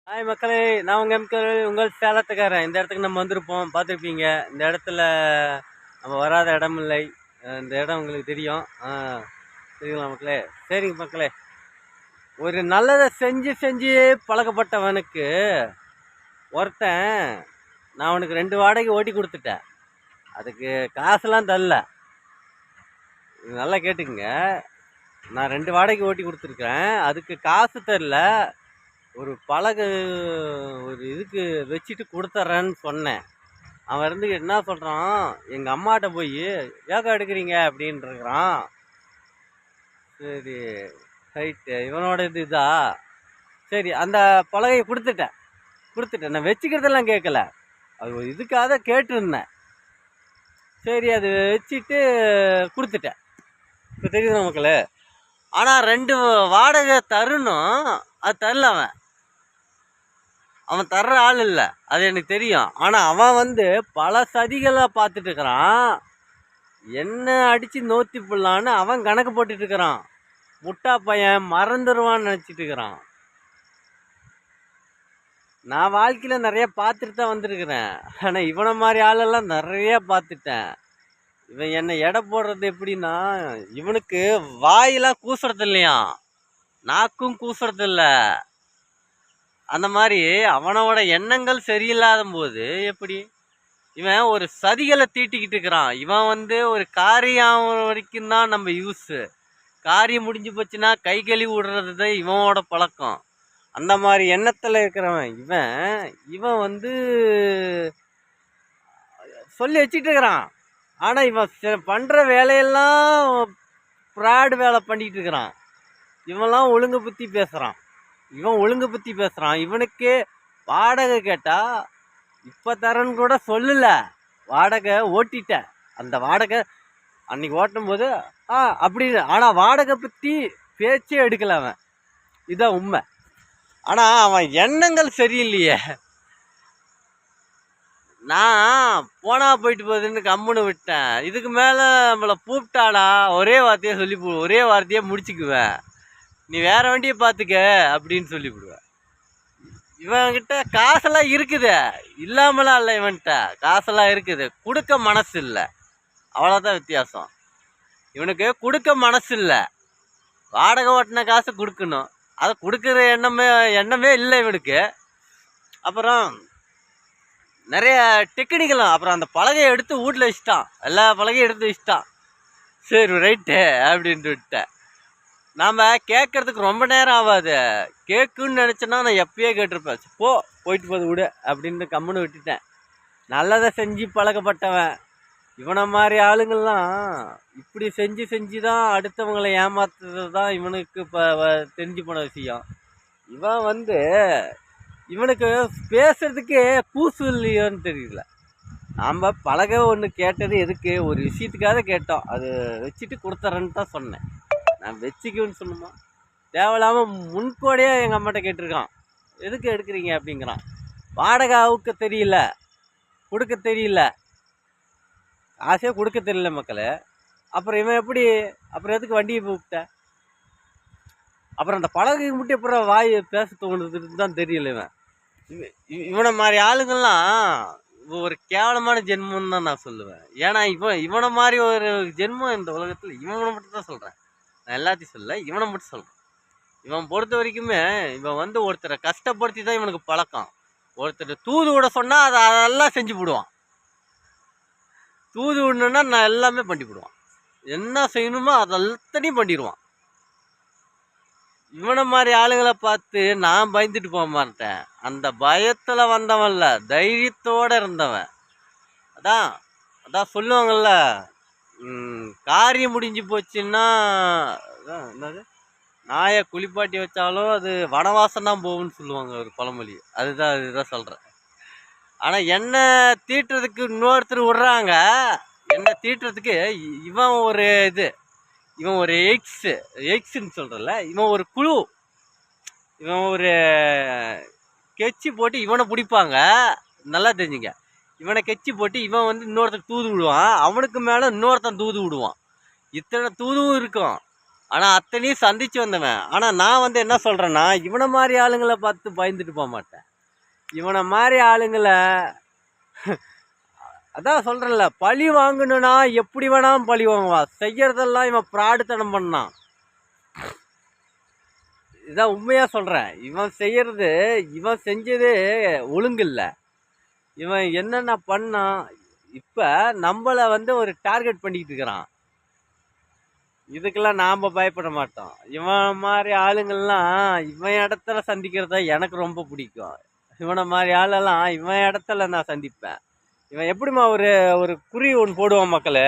Hi மக்களே, நான் உங்கள் எம்கர் உங்கள் சேலத்துக்காரன். இந்த இடத்துக்கு நம்ம வந்திருப்போம், பார்த்துருப்பீங்க. இந்த இடத்துல நம்ம வராத இடம் இல்லை. இந்த இடம் உங்களுக்கு தெரியும். சரிங்களா மக்களே? சரிங்க மக்களே, ஒரு நல்லதை செஞ்சு செஞ்சு பழக்கப்பட்டவனுக்கு ஒருத்தன், நான் அவனுக்கு 2 வாடகை ஓட்டி கொடுத்துட்டேன். அதுக்கு காசுலாம் தரல. நல்லா கேட்டுக்குங்க. நான் 2 வாடகை ஓட்டி கொடுத்துருக்கேன். அதுக்கு காசு தரல. ஒரு ஒரு இதுக்கு வச்சுட்டு கொடுத்துட்றேன்னு சொன்னேன். அவன் இருந்து என்ன சொல்கிறான், எங்கள் அம்மாட்ட போய் யோகா எடுக்கிறீங்க அப்படின்ட்டுருக்குறான். சரி, ரைட்டு, இவனோட இதா. சரி, அந்த பலகையை கொடுத்துட்டேன். நான் வச்சுக்கிறதெல்லாம் கேட்கல, அது ஒரு இதுக்காக கேட்டுருந்தேன். சரி, அது வச்சுட்டு கொடுத்துட்டேன். இப்போ தெரியுது மக்களே. ஆனால் 2 வாடகை தரணும், அது தரல. அவன் தர்ற ஆள் இல்லை, அது எனக்கு தெரியும். ஆனால் அவன் பல சதிகளை பார்த்துட்டு இருக்கிறான். என்ன அடித்து நோத்தி போடலான்னு அவன் கணக்கு போட்டுட்டு இருக்கிறான். முட்டா பையன் மறந்துடுவான்னு நினச்சிட்டு இருக்கிறான். நான் வாழ்க்கையில் நிறைய பார்த்துட்டு தான் வந்திருக்கிறேன். ஆனால் இவனை மாதிரி ஆளெல்லாம் நிறைய பார்த்துட்டேன். இவன் என்னை எடை போடுறது எப்படின்னா, இவனுக்கு வாயெல்லாம் கூசுறது இல்லையா, நாக்கும் கூசுறது இல்லை. அந்த மாதிரி அவனோட எண்ணங்கள் சரியில்லாத போது எப்படி இவன் ஒரு சதிகளை தீட்டிக்கிட்டு இருக்கிறான். இவன் ஒரு காரியம் வரைக்கும் தான் நம்ம யூஸு. காரியம் முடிஞ்சு போச்சுன்னா கை கழுவி விடுறது தான் இவனோட பழக்கம். அந்த மாதிரி எண்ணத்தில் இருக்கிறவன் இவன் சொல்லி வச்சுட்டு இருக்கிறான். ஆனால் இவன் பண்ணுற வேலையெல்லாம் ஃப்ராடு வேலை பண்ணிக்கிட்டு இருக்கிறான். இவன்லாம் ஒழுங்கு பற்றி பேசுகிறான். இவனுக்கு வாடகை கேட்டா இப்போ தரேன்னு கூட சொல்லல. வாடகை ஓட்டிட்டேன். அந்த வாடகை அன்னைக்கு ஓட்டும் போது அப்படின்னு, ஆனால் வாடகை பற்றி பேச்சே எடுக்கல அவன். இதான் உண்மை. ஆனால் அவன் எண்ணங்கள் சரியில்லையே. நான் போனா போயிட்டு போகுதுன்னு கம்முன்னு விட்டேன். இதுக்கு மேலே நம்மளை கூப்பிட்டானா ஒரே வார்த்தையே முடிச்சுக்குவேன். நீ வேற வண்டியை பார்த்துக்க அப்படின்னு சொல்லிவிடுவேன். இவன்கிட்ட காசெல்லாம் இருக்குது, இல்லாமலாம் இல்லை. இவன்கிட்ட காசெல்லாம் இருக்குது, கொடுக்க மனசு இல்லை. அவ்வளோதான் வித்தியாசம். இவனுக்கு கொடுக்க மனசு இல்லை. வாடகை ஓட்டின காசு கொடுக்கணும், அதை கொடுக்குற எண்ணமே இல்லை இவனுக்கு. அப்புறம் நிறைய டெக்னிக்கலும். அப்புறம் அந்த பலகையை எடுத்து வீட்டில் வச்சுட்டான். எல்லா பலகையும் எடுத்து வச்சுட்டான். சரி, ரைட்டு அப்படின்ட்டு விட்டேன். நாம் கேட்கறதுக்கு ரொம்ப நேரம் ஆகாது. கேட்குன்னு நினச்சேன்னா நான் எப்பயே கேட்டிருப்பேன். போயிட்டு போது விடு அப்படின்னு கம்முன்னு விட்டுட்டேன். நல்லதை செஞ்சு பழக்கப்பட்டவன். இவனை மாதிரி ஆளுங்கள்லாம் இப்படி செஞ்சு தான் அடுத்தவங்களை ஏமாத்துறது தான் இவனுக்கு இப்போ தெரிஞ்சு போன விஷயம். இவன் இவனுக்கு பேசுறதுக்கு கூசு இல்லையோன்னு தெரியல. நாம் பழக ஒன்று கேட்டது எதுக்கு, ஒரு விஷயத்துக்காக கேட்டோம். அது வச்சுட்டு கொடுத்துறேன்னு தான் சொன்னேன். நான் வச்சுக்குன்னு சொன்னோமா, தேவையில்லாமல் முன்கூடையே எங்கள் அம்மாட்ட கேட்டிருக்கான், எதுக்கு எடுக்கிறீங்க அப்படிங்கிறான். வாடகை அவுக்க தெரியல, கொடுக்க தெரியல, காசே கொடுக்க தெரியல மக்களே. அப்புறம் இவன் எப்படி, அப்புறம் எதுக்கு வண்டியை கூப்பிட்ட? அப்புறம் அந்த பழகை மட்டும் அப்புறம் வாய் பேச தோணுதுன்னு தான் தெரியல. இவனை மாதிரி ஆளுங்கள்லாம் ஒரு கேவலமான ஜென்மம்னு தான் நான் சொல்லுவேன். ஏன்னா இவனை மாதிரி ஒரு ஜென்மம் இந்த உலகத்தில் இவனை மட்டும் தான் சொல்கிறேன். நான் எல்லாத்தையும் சொல்ல, இவனை மட்டும் சொல்கிறேன். இவன் பொறுத்த வரைக்குமே இவன் ஒருத்தரை கஷ்டப்படுத்தி தான் இவனுக்கு பழக்கம். ஒருத்தர் தூது விட சொன்னால் அதெல்லாம் செஞ்சு விடுவான். தூது விடணுன்னா நான் எல்லாமே பண்ணி விடுவான். என்ன செய்யணுமோ அதெல்லாத்தையும் பண்ணிடுவான். இவனை மாதிரி ஆளுங்களை பார்த்து நான் பயந்துட்டு போக மாட்டேன். அந்த பயத்தில் வந்தவன்ல, தைரியத்தோடு இருந்தவன். அதான் சொல்லுவாங்கள்ல, காரியம் முடிஞ்சு போச்சுன்னா என்னது, நாயை குளிப்பாட்டி வச்சாலும் அது வனவாசம் தான் போகும்னு சொல்லுவாங்க ஒரு பழமொழி. அதுதான் சொல்கிறேன். ஆனால் என்ன தீட்டுறதுக்கு இன்னொருத்தர் விடுறாங்க. என்ன தீட்டுறதுக்கு இவன் ஒரு எக்ஸ்ன்னு சொல்கிறல்ல, இவன் ஒரு குழு. இவன் ஒரு கெச்சி போட்டு இவனை பிடிப்பாங்க. நல்லா தெரிஞ்சுங்க. இவனை கெச்சி போட்டு இவன் இன்னொருத்தர் தூது விடுவான். அவனுக்கு மேலே இன்னொருத்தன் தூது விடுவான். இத்தனை தூதுவும் இருக்கும். ஆனால் அத்தனையும் சந்திச்சு வந்தவன். ஆனால் நான் வந்து என்ன சொல்கிறேன்னா, இவனை மாதிரி ஆளுங்களை பார்த்து பயந்துட்டு போக மாட்டேன். இவனை மாதிரி ஆளுங்களை அதான் சொல்கிறேன்ல, பழி வாங்கணுன்னா எப்படி வேணாலும் பழி வாங்குவான். செய்யறதெல்லாம் இவன் பிராடுத்தனம் பண்ணான். இதான் உண்மையாக சொல்கிறேன். இவன் செஞ்சது ஒழுங்கு இல்லை. இவன் என்னென்ன பண்ணான். இப்போ நம்மளை வந்து ஒரு டார்கெட் பண்ணிக்கிட்டு இருக்கிறான். இதுக்கெல்லாம் நாம் பயப்பட மாட்டோம். இவன் மாதிரி ஆளுங்கள்லாம் இவன் இடத்துல சந்திக்கிறத எனக்கு ரொம்ப பிடிக்கும். இவனை மாதிரி ஆளெல்லாம் இவன் இடத்துல நான் சந்திப்பேன். இவன் எப்படிமா ஒரு ஒரு குறி ஒன்று போடுவான் மக்கள்,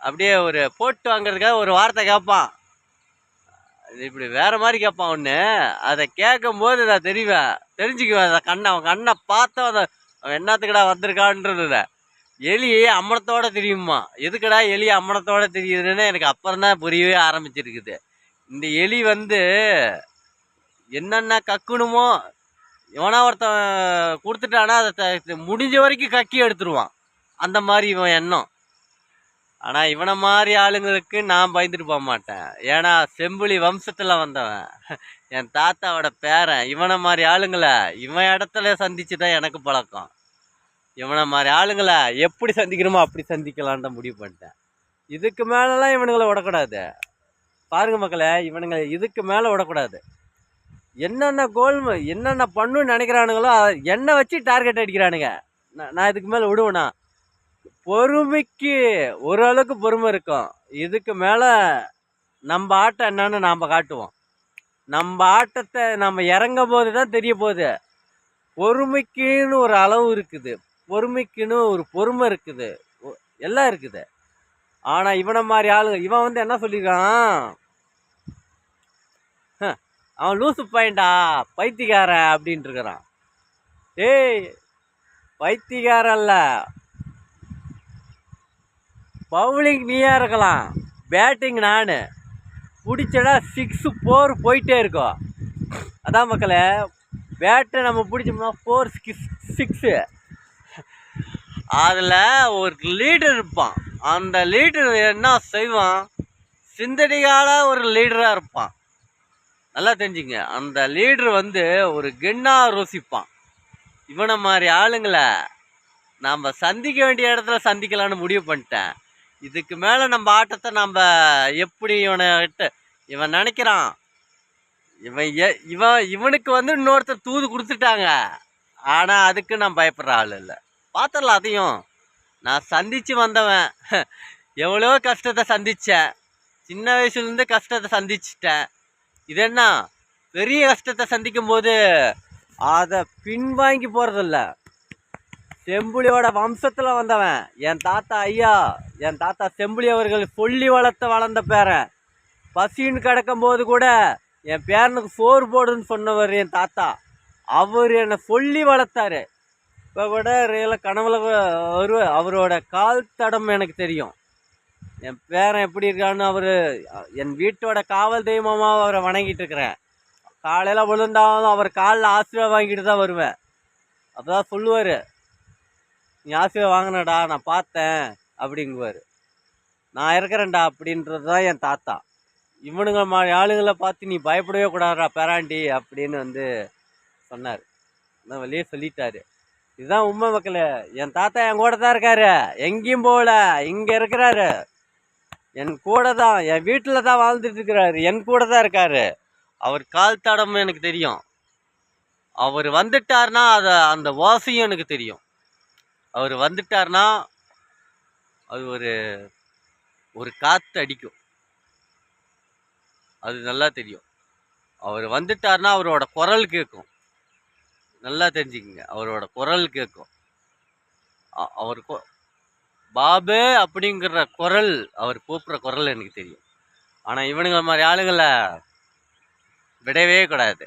அப்படியே ஒரு போட்டு வாங்கிறதுக்காக ஒரு வார்த்தை கேட்பான். இப்படி வேற மாதிரி கேட்பான் ஒன்று. அதை கேட்கும் போது நான் தெரிஞ்சுக்குவேன். அவன் கண்ணை பார்த்தா அவன் என்னத்துக்கடா வந்திருக்கான்றதுல. எலி அம்மனத்தோட தெரியுமா. எதுக்கடா எலி அம்மனத்தோட தெரியுதுன்னு எனக்கு அப்புறம் தான் புரியவே ஆரம்பிச்சிருக்குது. இந்த எலி வந்து என்னென்ன கக்கணுமோ இவனா ஒருத்தன் கொடுத்துட்டானா அதை முடிஞ்ச வரைக்கும் கக்கி எடுத்துருவான். அந்த மாதிரி இவன் எண்ணம். ஆனால் இவனை மாதிரி ஆளுங்களுக்கு நான் பயந்துட்டு போக மாட்டேன். ஏன்னா செம்புலி வம்சத்தில் வந்தவன், என் தாத்தாவோட பேரன். இவனை மாதிரி ஆளுங்களை இவன் இடத்துல சந்திச்சு தான் எனக்கு பழக்கம். இவனை மாதிரி ஆளுங்களை எப்படி சந்திக்கணுமோ அப்படி சந்திக்கலான்ட்டு முடிவு பண்ணிட்டேன். இதுக்கு மேலெலாம் இவனுங்களை விடக்கூடாது. பாருங்க மக்களே, இவனுங்களை இதுக்கு மேலே விடக்கூடாது. என்னென்ன பண்ணுன்னு நினைக்கிறானுங்களோ என்னை வச்சு டார்கெட் அடிக்கிறானுங்க. நான் இதுக்கு மேலே விடுவேண்ணா. பொறுமைக்கு ஓரளவுக்கு பொறுமை இருக்கும். இதுக்கு மேலே நம்ம ஆட்டம் என்னன்னு நாம் காட்டுவோம். நம்ம ஆட்டத்தை நம்ம இறங்கும் போது தான் தெரிய போகுது. பொறுமைக்குன்னு ஒரு அளவு இருக்குது, பொறுமைக்குன்னு ஒரு பொறுமை இருக்குது, எல்லாம் இருக்குது. ஆனால் இவனை மாதிரி ஆளுங்க இவன் வந்து என்ன சொல்லியிருக்கான், அவன் லூசு பையன்டா, பைத்தியக்காரன் அப்படின்ட்டு இருக்கிறான். ஏய், பைத்தியக்காரன் அல்ல, பவுலிங் நீயா இருக்கலாம், பேட்டிங் நான். பிடிச்சடா 6 4 போயிட்டே இருக்கோம். அதான் மக்களே, பேட்டை நம்ம பிடிச்சோம்னா 4 6. அதில் ஒரு லீடர் இருப்பான். அந்த லீடர் என்ன செய்வான், சிந்தடிகால ஒரு லீடராக இருப்பான். நல்லா தெரிஞ்சுங்க. அந்த லீடர் வந்து ஒரு கென்னாக ரோசிப்பான். இவனை மாதிரி ஆளுங்களை நாம் சந்திக்க வேண்டிய இடத்துல சந்திக்கலான்னு முடிவு பண்ணிட்டேன். இதுக்கு மேலே நம்ம ஆட்டத்தை நம்ம எப்படி இவன் நினைக்கிறான். இவனுக்கு வந்து இன்னொருத்தர் தூது கொடுத்துட்டாங்க. ஆனால் அதுக்கு நான் பயப்படுற ஆள் இல்லை. பார்த்துடலாம். அதையும் நான் சந்தித்து வந்தவன். எவ்வளோ கஷ்டத்தை சந்தித்தேன். சின்ன வயசுலேருந்து கஷ்டத்தை சந்திச்சிட்டேன். இது என்ன, பெரிய கஷ்டத்தை சந்திக்கும் போது அதை பின்வாங்கி போகிறதில்ல. செம்புலியோட வம்சத்தில் வந்தவன் என் தாத்தா செம்புலி அவர்கள் சொல்லி வளர்ந்த பேரன். பசின்னு கிடக்கும் போது கூட என் பேரனுக்கு சோறு போடுன்னு சொன்னவர் என் தாத்தா. அவர் என்னை சொல்லி வளர்த்தாரு. இப்போ கூட ரியலாக கனவுல அவரோட கால் தடம் எனக்கு தெரியும். என் பேரன் எப்படி இருக்கான்னு என் வீட்டோட காவல் தெய்வமாக அவரை வணங்கிட்டு இருக்கிறேன். காலையில் விழுந்தாலும் அவர் காலில் ஆசீர்வாதம் வாங்கிட்டு தான் வருவேன். அப்போதான் சொல்லுவார், நீ ஆசீர்வாதம் வாங்கினடா, நான் பார்த்தேன் அப்படிங்குவார். நான் இருக்கிறேன்டா அப்படின்றது தான் என் தாத்தா. இவனுங்க ஆளுங்களை பார்த்து நீ பயப்படவே கூடாதுடா பேராண்டி அப்படின்னு வந்து சொன்னார். நான் வெளியே சொல்லிட்டாரு. இதுதான் உண்மை மக்களே. என் தாத்தா என் கூட தான் இருக்காரு, எங்கேயும் போகல, இங்கே இருக்கிறாரு, என் கூட தான், என் வீட்டில் தான் வாழ்ந்துட்டு இருக்கிறாரு, என் கூட தான் இருக்காரு. அவர் கால் தடம் எனக்கு தெரியும். அவர் வந்துட்டார்னா அந்த வாசியும் எனக்கு தெரியும். அவர் வந்துட்டார்னா அது ஒரு காற்று அடிக்கும், அது நல்லா தெரியும். அவர் வந்துட்டார்னா அவரோட குரல் கேட்கும். நல்லா தெரிஞ்சுக்கங்க, அவரோட குரல் கேட்கும். அவர் பாபு அப்படிங்கிற குரல், அவர் கூப்பிட்ற குரல் எனக்கு தெரியும். ஆனால் இவனுங்க மாதிரி ஆளுங்களை விடவே கூடாது.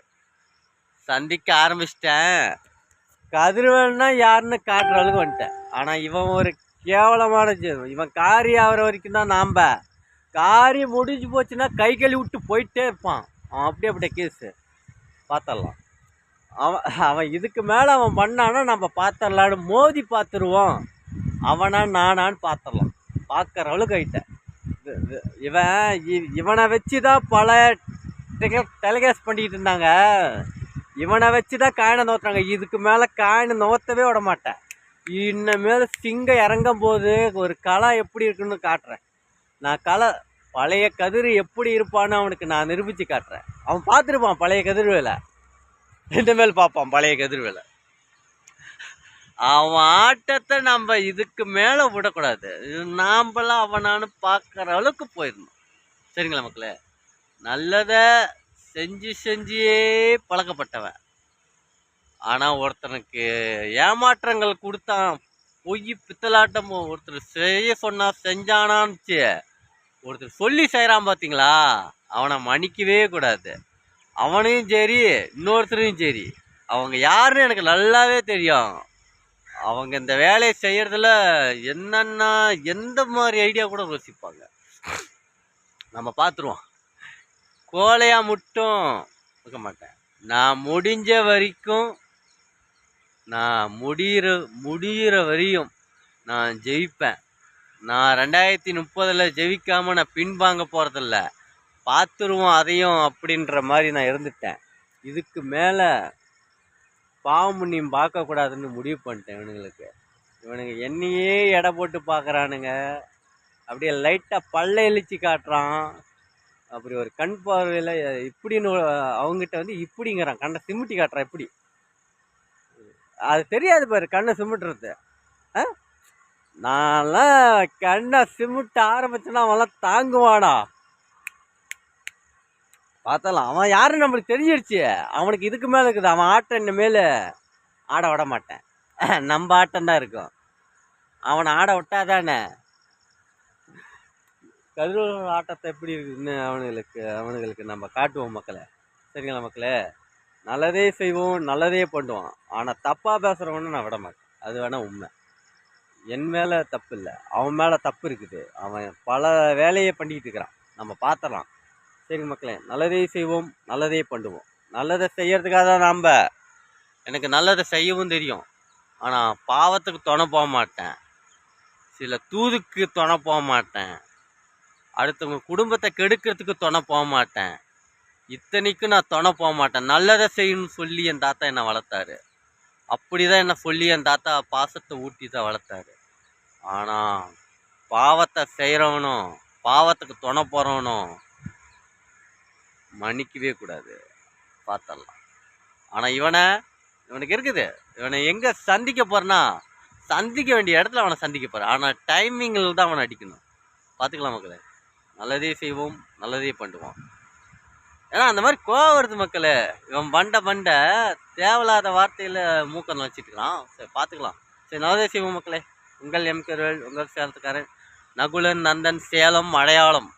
சந்திக்க ஆரம்பிச்சிட்டேன். கதிரவன்னா யாருன்னு காட்டுற அளவுக்கு வந்துட்டேன். ஆனால் இவன் ஒரு கேவலமான இவன் காரி ஆகிற வரைக்கும் தான். நாம் காரியம் முடிஞ்சு போச்சுன்னா கை கழுவி விட்டு போயிட்டே இருப்பான். அவன் அப்படியே கேஸு பார்த்துடலாம். அவன் இதுக்கு மேலே அவன் பண்ணானா நம்ம பார்த்துடலான்னு மோதி பார்த்துருவோம். அவனா நானான்னு பார்த்துடலாம். பார்க்குற அளவுக்கு ஆகிட்டேன். இவனை வச்சு தான் பல டெலிகாஸ்ட் பண்ணிக்கிட்டு இருந்தாங்க. இவனை வச்சு தான் காயினை நோத்துறாங்க. இதுக்கு மேலே காயினை நோத்தவே விட மாட்டேன். இன்னமேல் சிங்கம் இறங்கும் போது ஒரு களை எப்படி இருக்குன்னு காட்டுறேன். நான் பழைய கதிர் எப்படி இருப்பான்னு அவனுக்கு நான் நிரூபித்து காட்டுறேன். அவன் பார்த்துருப்பான் பழைய கதிர்வேலை, இனிமேல் பார்ப்பான் பழைய கதிர்வேலை. அவன் ஆட்டத்தை நம்ம இதுக்கு மேலே விடக்கூடாது. நாம்பளாம் அவனான்னு பார்க்குற அளவுக்கு போயிடணும். சரிங்களா மக்களே? நல்லதை செஞ்சியே பழக்கப்பட்டவன். ஆனால் ஒருத்தனுக்கு ஏமாற்றங்கள் கொடுத்தான், பொய் பித்தலாட்டம். ஒருத்தர் செய்ய சொன்னா செஞ்சானான்னு ஒருத்தர் சொல்லி செய்கிறான் பார்த்தீங்களா, அவனை மன்னிக்கவே கூடாது. அவனையும் சரி இன்னொருத்தரையும் சரி, அவங்க யாருன்னு எனக்கு நல்லாவே தெரியும். அவங்க இந்த வேலையை செய்யறதுல என்னன்னா எந்த மாதிரி ஐடியா கூட யோசிப்பாங்க. நம்ம பார்த்துருவோம். கோலையா மட்டும் இருக்க மாட்டேன். நான் முடிஞ்ச வரைக்கும், நான் முடிகிற வரையும் நான் ஜெயிப்பேன். நான் 2030 ஜெயிக்காமல் நான் பின்வாங்க போகிறதில்ல. பார்த்துருவோம் அதையும் அப்படின்ற மாதிரி நான் இருந்துட்டேன். இதுக்கு மேலே பாவம் புண்ணியம் பார்க்கக்கூடாதுன்னு முடிவு பண்ணிட்டேன். இவனுங்க என்னையே எடை போட்டு பார்க்குறானுங்க. அப்படியே லைட்டாக பல்ல இழிச்சு காட்டுறான். அப்படி ஒரு கண் பார்வையில் இப்படின்னு அவங்ககிட்ட வந்து இப்படிங்கிறான், கண்ணை சிமிட்டி காட்டுறான். இப்படி அது தெரியாது பாரு, கண்ணை சிமிட்டுறது. நான்லாம் கண்ணை சிமிட்ட ஆரம்பிச்சேன்னா அவன்லாம் தாங்குவானா? பார்த்தலாம். அவன் யாருன்னு நம்மளுக்கு தெரிஞ்சிருச்சு. அவனுக்கு இதுக்கு மேலே இருக்குது. அவன் ஆட்டம் இனிமேல் ஆட விட மாட்டேன். நம்ம ஆட்டம் தான் இருக்கும். அவனை ஆட விட்டாதானே கதிரோட ஆட்டத்தை எப்படி இருக்குதுன்னு அவனுங்களுக்கு நம்ம காட்டுவோம் மக்களே. சரிங்களா மக்களே? நல்லதே செய்வோம், நல்லதே பண்ணுவோம். ஆனால் தப்பாக பேசுகிறவன்னு நான் விட மாட்டேன். அது வேணால் உண்மை. என் மேலே தப்பு இல்லை, அவன் மேலே தப்பு இருக்குது. அவன் பல வேலையை பண்ணிக்கிட்டு இருக்கிறான். நம்ம பார்த்துடலாம். சரிங்க மக்களே, நல்லதே செய்வோம், நல்லதே பண்ணுவோம். நல்லதை செய்யறதுக்காக தான் எனக்கு நல்லதை செய்யவும் தெரியும். ஆனால் பாவத்துக்கு துணை போக மாட்டேன், சில தூதுக்கு துணை போக மாட்டேன், அடுத்தவங்க குடும்பத்தை கெடுக்கிறதுக்கு துணை போக மாட்டேன். இத்தனைக்கும் நான் துணை போக மாட்டேன். நல்லதை செய்யணும்னு சொல்லி என் தாத்தா என்னை வளர்த்தாரு. அப்படிதான் என்னை சொல்லி என் தாத்தா பாசத்தை ஊட்டி தான் வளர்த்தாரு. ஆனால் பாவத்தை செய்கிறவனும் பாவத்துக்கு துணை போகிறவனும் மன்னிக்கவே கூடாது. பார்த்தரலாம். ஆனால் இவனுக்கு இருக்குது. இவனை எங்கே சந்திக்க போகிறேன்னா, சந்திக்க வேண்டிய இடத்துல அவனை சந்திக்க போகிறேன். ஆனால் டைமிங்கில் தான் அவனை அடிக்கணும். பார்த்துக்கலாம் மக்களே. நல்லதே செய்வோம், நல்லதே பண்ணுவோம். ஏன்னா அந்த மாதிரி கோவம் வருது மக்களே. இவன் பண்டை தேவையில்லாத வார்த்தையில் மூக்கம் வச்சுட்டுக்கலாம். சரி பார்த்துக்கலாம். சரி, நல்லதே செய்வோம் மக்களே. உங்கள் எம்கருள், உங்கள் சேலத்துக்காரன் நகுலன் நந்தன், சேலம், மலையாளம்.